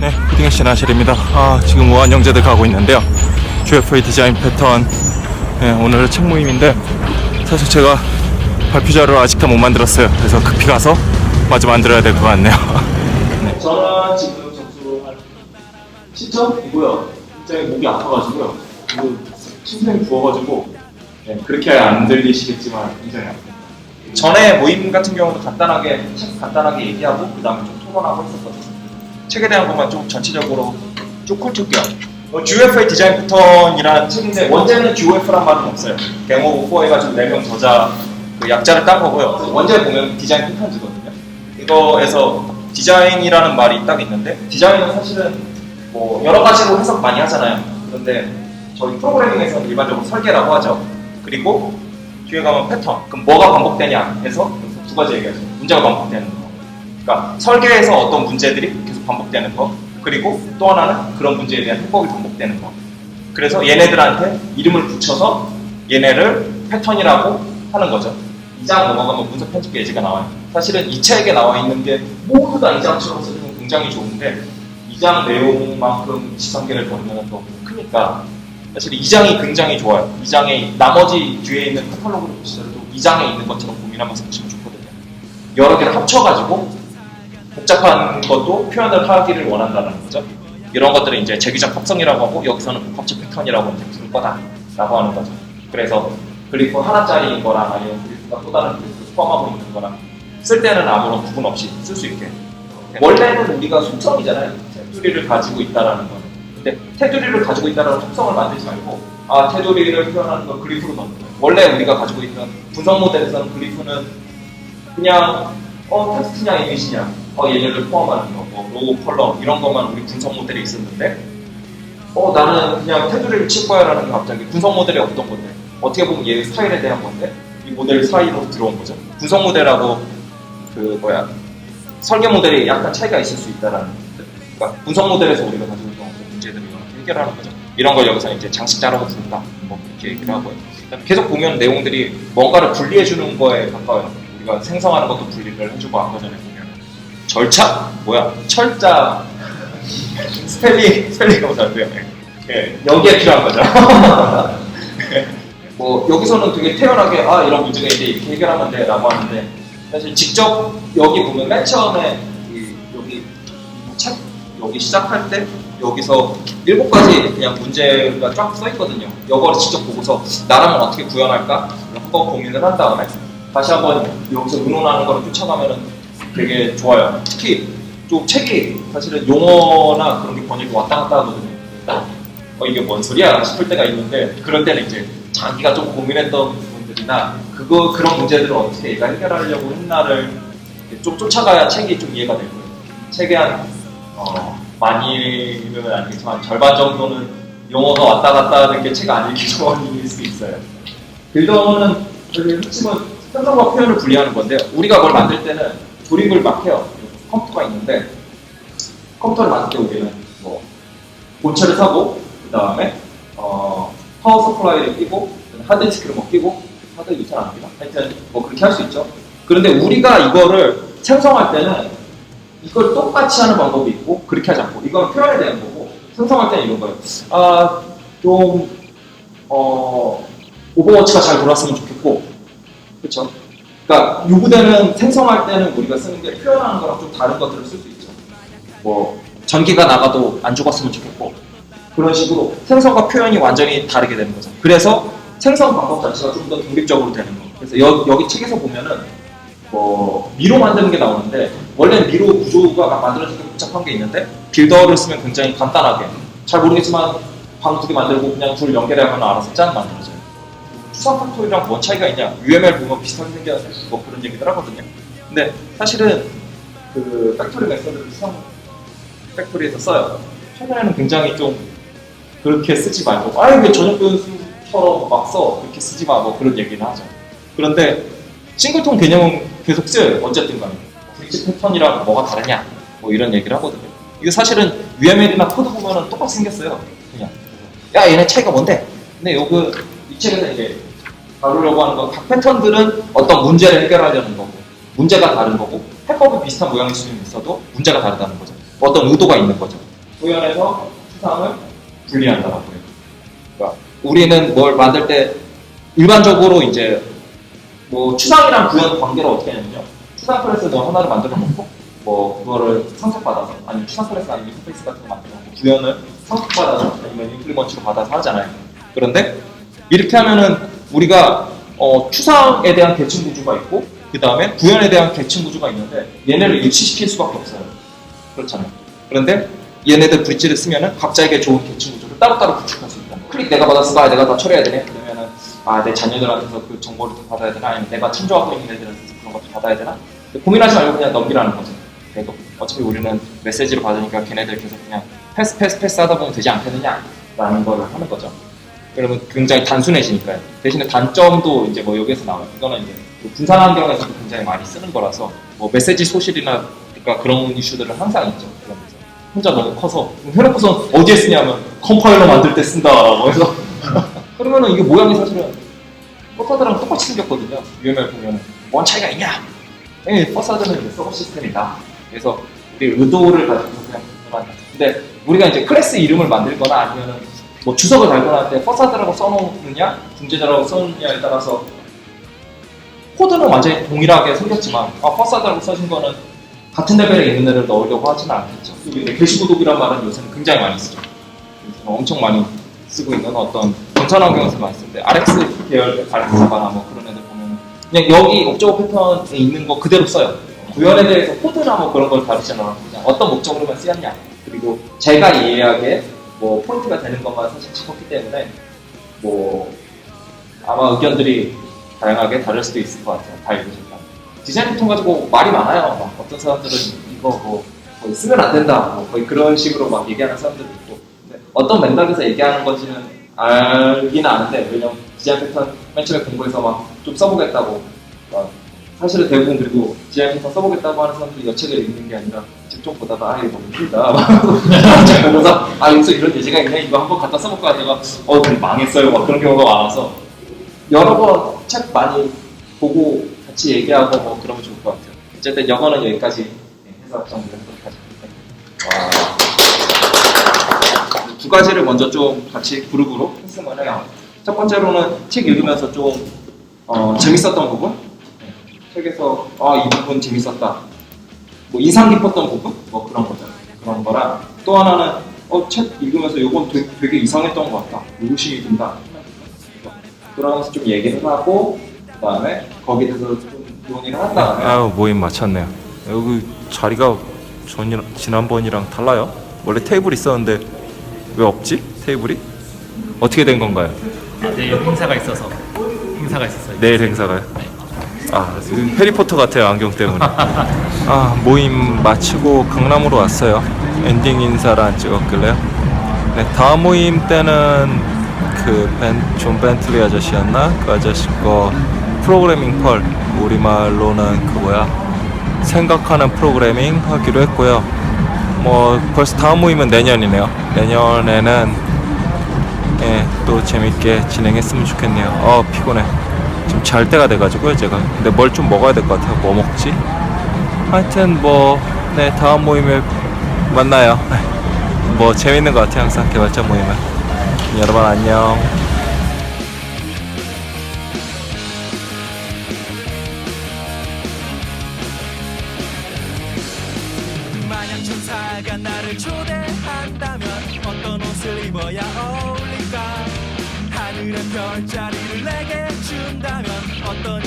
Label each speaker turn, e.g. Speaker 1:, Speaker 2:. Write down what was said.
Speaker 1: 네, 코딩의 신하실입니다. 지금 우한영재대 가고 있는데요. GFA 디자인 패턴, 네, 오늘 책 모임인데 사실 제가 발표 자료를 아직 다 못 만들었어요. 그래서 급히 가서 마저 만들어야 될 것 같네요.
Speaker 2: 네. 저는 지금 점수 한 10점이고요. 굉장히 목이 아파가지고요. 그리고 심장이 부어가지고 네, 그렇게 안 들리시겠지만 굉장히 아픕니다. 전에 모임 같은 경우도 간단하게 얘기하고 그 다음에 좀 토론하고 했었거든요. 책에 대한 것만 좀 전체적으로 쭉 훑을게요. GFA 디자인 패턴이라는 책인데 원제는 GF란 말은 없어요. 데모 4 해가지고 4명 저자 그 약자를 딴 거고요. 원제 보면 디자인 패턴지거든요. 이거에서 디자인이라는 말이 딱 있는데 디자인은 사실은 뭐 여러 가지로 해석 많이 하잖아요. 그런데 저희 프로그래밍에서는 일반적으로 설계라고 하죠. 그리고 뒤에 가면 패턴. 그럼 뭐가 반복되냐 해서 두 가지 얘기하죠. 문제가 반복되는 거. 그러니까 설계에서 어떤 문제들이 계속 반복되는 거. 그리고 또 하나는 그런 문제에 대한 해법이 반복되는 거. 그래서 얘네들한테 이름을 붙여서 얘네를 패턴이라고 하는 거죠. 2장 넘어가면 문서 편집 예제가 나와요. 사실은 이 책에 나와 있는 게 모두 다 2장처럼 쓰면 굉장히 좋은데 2장 내용만큼 23개를 버리면 너무 크니까 사실 2장이 굉장히 좋아요. 2장의 나머지 뒤에 있는 카탈로그를 보시더라도 2장에 있는 것처럼 고민하면서 보시면 좋거든요. 여러 개를 합쳐가지고 복잡한 것도 표현을 하기를 원한다는 거죠. 이런 것들은 이제 재규적 합성이라고 하고 여기서는 복합적 패턴이라고 이제 부를 거다라고 하는 거죠. 그래서 그리프 하나짜리인 거랑 아니면 그리프가 또 다른 그리프를 포함하고 있는 거랑 쓸 때는 아무런 구분 없이 쓸 수 있게. 원래는 우리가 속성이잖아요. 테두리를 가지고 있다라는 거는. 근데 테두리를 가지고 있다는 속성을 만들지 말고 테두리를 표현하는 건 그리프로 넣는 거예요. 원래 우리가 가지고 있는 분석 모델에서는 그리프는 그냥 텍스트냐 이미지냐 얘네를 포함하는 거, 뭐 로고 컬러 이런 것만 우리 분석 모델에 있었는데 나는 그냥 테두리를 칠 거야 라는 게 갑자기 분석 모델이 없던 건데 어떻게 보면 얘 스타일에 대한 건데 이 모델 사이로 들어온 거죠. 분석 모델하고 설계 모델이 약간 차이가 있을 수 있다라는 거죠. 그러니까 분석 모델에서 우리가 가지고 있는 문제들을 이렇게 해결하는 거죠. 이런 걸 여기서 이제 장식자라고 부른다. 뭐 그렇게 얘기를 하고요. 계속 보면 내용들이 뭔가를 분리해 주는 거에 가까워요. 우리가 생성하는 것도 분리를 해주고 아까 전에 보면 철자 스펠링하고 다르고요. 네, 여기에 필요한 거죠. 뭐 여기서는 되게 태연하게 이런 문제가 이제 이렇게 해결하면 돼 라고 하는데 사실 직접 여기 보면 맨 처음에 여기 책 여기 시작할 때 여기서 7가지 그냥 문제가 쫙 써 있거든요. 이거를 직접 보고서 나라면 어떻게 구현할까 한번 고민을 한 다음에 다시 한번 여기서 의논하는 거를 쫓아가면은 되게 좋아요. 특히 좀 책이 사실은 용어나 그런 게 번역이 왔다 갔다 하거든요. 이게 뭔 소리야 싶을 때가 있는데 그럴 때는 이제 자기가 좀 고민했던 부분들이나 그런 문제들을 어떻게 얘가 해결하려고 했나를 좀 쫓아가야 책이 좀 이해가 되고요. 책에 한 많이는 아니겠지만 절반 정도는 용어가 왔다 갔다 하는 게 책 안 읽기 좋아할 수 있어요. 빌더는 핵심은 생성과 표현을 분리하는 건데요. 우리가 그걸 만들 때는 조립을 막 해요. 컴퓨터가 있는데 컴퓨터를 만들 때 우리는 뭐 본체를 사고 그 다음에 파워 서플라이를 끼고 하드디스크를 뭐 끼고 하드디스크 잘 안 끼나? 하여튼 뭐 그렇게 할 수 있죠. 그런데 우리가 이거를 생성할 때는 이걸 똑같이 하는 방법이 있고 그렇게 하지 않고 이건 표현에 대한 거고 생성할 때는 이런 거예요. 좀 오버워치가 잘 돌았으면 좋겠고 그렇죠? 그러니까 요구되는 생성할 때는 우리가 쓰는 게 표현하는 거랑 좀 다른 것들을 쓸 수 있죠. 뭐 전기가 나가도 안 죽었으면 좋겠고 그런 식으로 생성과 표현이 완전히 다르게 되는 거죠. 그래서 생성 방법 자체가 좀 더 독립적으로 되는 거. 그래서 여기 책에서 보면은 미로 만드는 게 나오는데 원래 미로 구조가 만들어지기 복잡한 게 있는데 빌더를 쓰면 굉장히 간단하게 잘 모르겠지만 방 2개 만들고 그냥 둘 연결하면 알아서 짠 만들어져요. 추상 팩토리랑 뭔 차이가 있냐? UML 보면 비슷하게 생겨서 뭐 그런 얘기들 하거든요. 근데 사실은 그 팩토리 메서드를 추상 팩토리에서 써요. 최근에는 굉장히 좀 그렇게 쓰지 말고 왜 전역 변수처럼 막 써 그렇게 쓰지 마 뭐 그런 얘기는 하죠. 그런데 싱글톤 개념은 계속 쓰여요. 어쨌든 간에 브릿지 패턴이랑 뭐가 다르냐 뭐 이런 얘기를 하거든요. 이거 사실은 UML이나 코드 보면은 똑같이 생겼어요. 그냥 얘네 차이가 뭔데? 근데 이 책에서 이제 다루려고 하는 건 각 패턴들은 어떤 문제를 해결하려는 거고 문제가 다른 거고 해법이 비슷한 모양일 수는 있어도 문제가 다르다는 거죠. 어떤 의도가 있는 거죠. 구현에서 추상을 분리한다고 해요. 그러니까 우리는 뭘 만들 때 일반적으로 이제 뭐 추상이랑 구현 관계를 어떻게 하냐면요. 추상 클래스 뭐 하나를 만들어 놓고 뭐 그거를 상속받아서 아니면 추상 클래스 아니면 인터페이스 같은 거 만들어 놓고 구현을 상속받아서 아니면 인플리먼트로 받아서 하잖아요. 그런데 이렇게 하면은 우리가 추상에 대한 계층 구조가 있고 그 다음에 구현에 대한 계층 구조가 있는데 얘네를 일치시킬 수밖에 없어요. 그렇잖아요. 그런데 얘네들 브릿지를 쓰면은 각자에게 좋은 계층 구조를 따로따로 구축할 수 있다. 클릭 내가 받았을까? 내가 다 처리해야 되네? 그러면은 내 자녀들한테서 그 정보를 좀 받아야 되나? 아니면 내가 참조하고 있는 애들한테서 그런 것도 받아야 되나? 고민하지 말고 그냥 넘기라는 거죠. 그래도 어차피 우리는 메시지를 받으니까 걔네들 계속 그냥 패스 하다 보면 되지 않겠느냐? 라는 거를 하는 거죠. 그러면 굉장히 단순해지니까요. 대신에 단점도 이제 뭐 여기에서 나와요. 이거는 이제 분산 환경에서도 굉장히 많이 쓰는 거라서 뭐 메시지 소실이나 그러니까 그런 이슈들은 항상 있죠. 그런 데서. 혼자 너무 커서 해놓고서 어디에 쓰냐면 컴파일러 만들 때 쓴다라고 해서 그러면은 이게 모양이 사실은 퍼사드랑 똑같이 생겼거든요. UML 보면 뭔 차이가 있냐? 퍼사드는 이제 서버 시스템이다. 그래서 우리 의도를 가지고 그냥 분석한다. 근데 우리가 이제 클래스 이름을 만들거나 아니면은 뭐 주석을 달거나 할 때 퍼사드라고 써놓느냐, 중재자라고 써놓느냐에 따라서 코드는 완전히 동일하게 생겼지만 퍼사드라고 써진 거는 같은 레벨에 있는 애를 넣으려고 하지는 않겠죠. 그리고 게시구독이란 말은 요새는 굉장히 많이 쓰죠. 엄청 많이 쓰고 있는 어떤 정찰 환경에서 많이 쓰는데 RX 계열 RX 자바나 뭐 그런 애들 보면 그냥 여기 옵저버 패턴에 있는 거 그대로 써요. 구현에 대해서 코드나 뭐 그런 걸 다루지 않아요. 그냥 어떤 목적으로만 쓰였냐. 그리고 제가 이해하기에 뭐 포인트가 되는 것만 사실 짚었기 때문에 뭐 아마 의견들이 다양하게 다를 수도 있을 것 같아요. 다 읽으실까. 디자인 패턴 가지고 말이 많아요. 막 어떤 사람들은 이거 뭐 쓰면 안 된다. 뭐 거의 그런 식으로 막 얘기하는 사람들도 있고. 근데 어떤 맥락에서 얘기하는 건지는 알기는 아는데 왜냐면 디자인 패턴 맨 처음에 공부해서 막 좀 써보겠다고 사실은 대부분 그리고 디자인 패턴 써보겠다고 하는 사람들이 여책을 읽는 게 아니라 직접 보다가 이거 너무 힘들다 막 보면서 여기서 이런 예제가 있네 이거 한번 갖다 써볼까 하다가 그럼 망했어요 막 그런 경우가 많아서 여러 번 책 많이 보고 같이 얘기하고 뭐 그러면 좋을 것 같아요. 어쨌든 영어는 여기까지 해서 정리를 하도록 하죠. 두 가지를 먼저 좀 같이 그룹으로 했으면 해요. 첫 번째로는 책 읽으면서 좀 재밌었던 부분 책에서 이 부분 재밌었다 뭐 인상 깊었던 부분 뭐 그런 거죠. 그런 거랑 또 하나는 책 읽으면서 이건 되게 이상했던 것 같다 의구심이 든다 그러면서 좀 얘기를 하고 그 다음에 거기에 대해서 좀 논의를 한 다음에
Speaker 1: 모임 마쳤네요. 여기 자리가 지난번이랑 달라요? 원래 테이블 있었는데 왜 없지? 테이블이? 어떻게 된 건가요?
Speaker 3: 내일 행사가 있었어요.
Speaker 1: 내일 행사가요? 네. 해리포터 같아요 안경 때문에. 모임 마치고 강남으로 왔어요. 엔딩 인사를 안 찍었길래요. 네, 다음 모임 때는 존 벤틀리 아저씨였나? 그 아저씨 거 프로그래밍 펄 우리말로는 생각하는 프로그래밍 하기로 했고요. 뭐 벌써 다음 모임은 내년이네요. 내년에는 또 재밌게 진행했으면 좋겠네요. 피곤해. 지금 잘 때가 돼가지고요 제가. 근데 뭘 좀 먹어야 될 것 같아요. 뭐 먹지? 하여튼 다음 모임에 만나요. 뭐 재밌는 것 같아요 항상 개발자 모임은. 여러분 안녕.
Speaker 4: 만약 천사가 나를 초대한다면 어떤 옷을 입어야 어울릴까? 하늘의 별자리를 내게 준다면 어떤